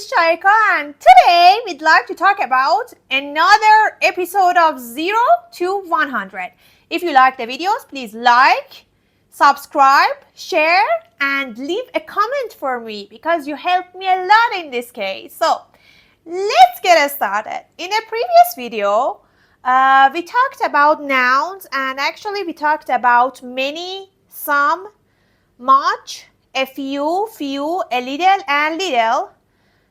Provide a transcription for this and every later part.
is Shaika, and today we'd like to talk about another episode of 0 to 100. If you like the videos, please like, subscribe, share, and leave a comment for me because you helped me a lot in this case. So, let's get started. In a previous video, we talked about nouns, and actually we talked about many, some, much, a few, a little, and little.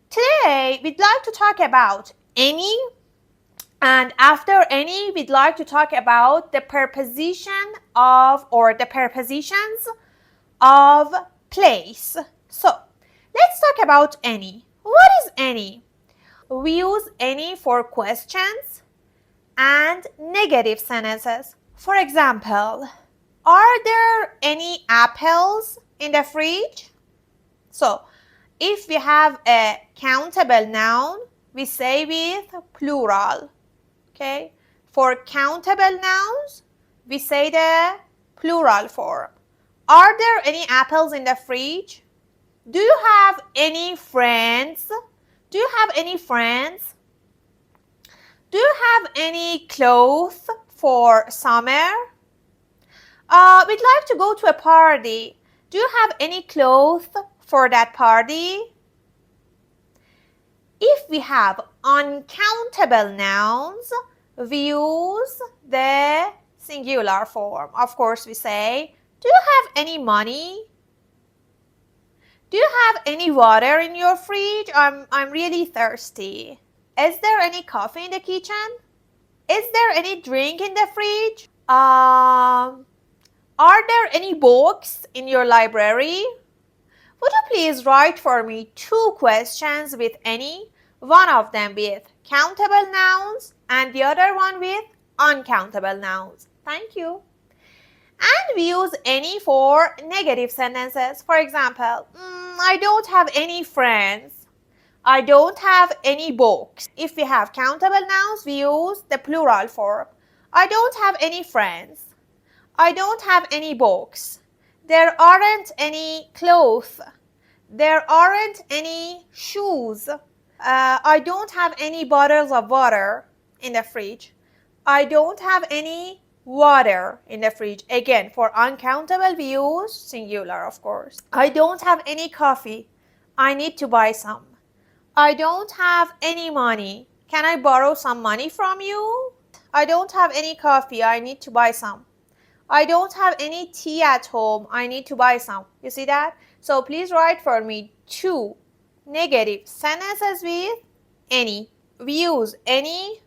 Today, we'd like to talk about any, and after any, we'd like to talk about the preposition of, or the prepositions of place. So, let's talk about any. What is any? We use any for questions and negative sentences. For example, are there any apples in the fridge? So, if we have a countable noun, we say with plural. Okay? For countable nouns, we say the plural form. Are there any apples in the fridge? Do you have any friends? Do you have any friends? Do you have any clothes for summer? We'd like to go to a party. Do you have any clothes for that party? If we have uncountable nouns, we use the singular form. Of course, we say, do you have any money? Do you have any water in your fridge? I'm really thirsty. Is there any coffee in the kitchen? Is there any drink in the fridge? Are there any books in your library? Would you please write for me 2 questions with any, one of them with countable nouns and the other one with uncountable nouns. Thank you. And we use any for negative sentences. For example, I don't have any friends. I don't have any books. If we have countable nouns, we use the plural form. I don't have any friends. I don't have any books. There aren't any clothes. There aren't any shoes. I don't have any bottles of water in the fridge. I don't have any water in the fridge. Again, for uncountable, we use singular, of course. I don't have any coffee. I need to buy some. I don't have any money. Can I borrow some money from you? I don't have any coffee. I need to buy some. I don't have any tea at home. I need to buy some. You see that? So please write for me 2 negative sentences with any. We use any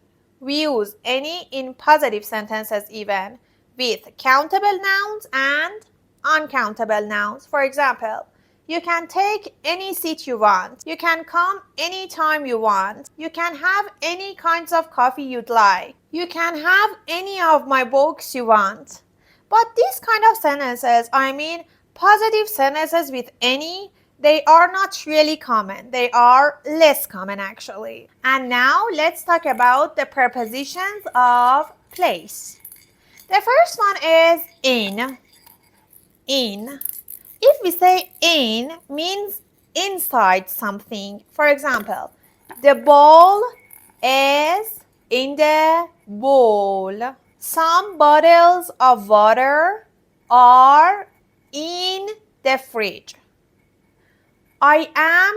in positive sentences even with countable nouns and uncountable nouns. For example, you can take any seat you want. You can come anytime you want. You can have any kinds of coffee you'd like. You can have any of my books you want. But these kind of sentences, I mean positive sentences with any, they are not really common. They are less common actually. And now let's talk about the prepositions of place. The first one is in. In. If we say in, means inside something. For example, the ball is in the bowl. Some bottles of water are in the fridge. I am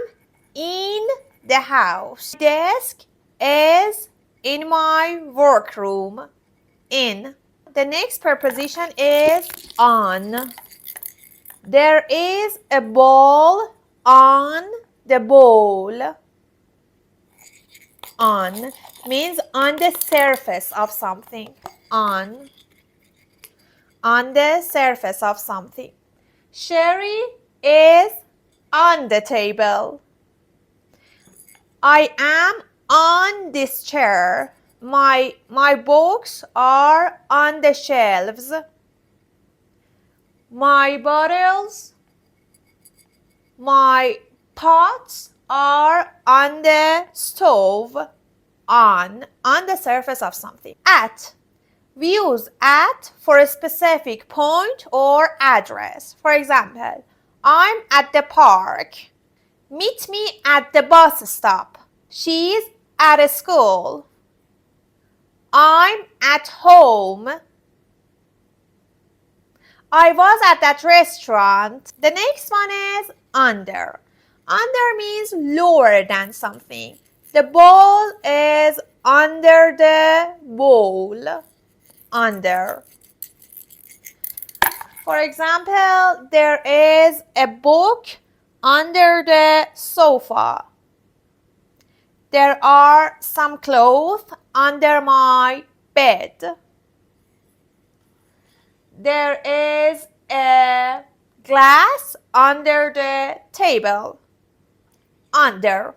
in the house. Desk is in my workroom. In. The next preposition is on. There is a ball on the bowl. On means on the surface of something. On the surface of something. Sherry is on the table. I am on this chair. My books are on the shelves. My bottles, my pots are on the stove. On the surface of something. At. We use at for a specific point or address. For example, I'm at the park. Meet me at the bus stop. She's at school. I'm at home. I was at that restaurant. The next one is under. Under means lower than something. The ball is under the bowl. Under. For example, there is a book under the sofa. There are some clothes under my bed. There is a glass under the table. Under.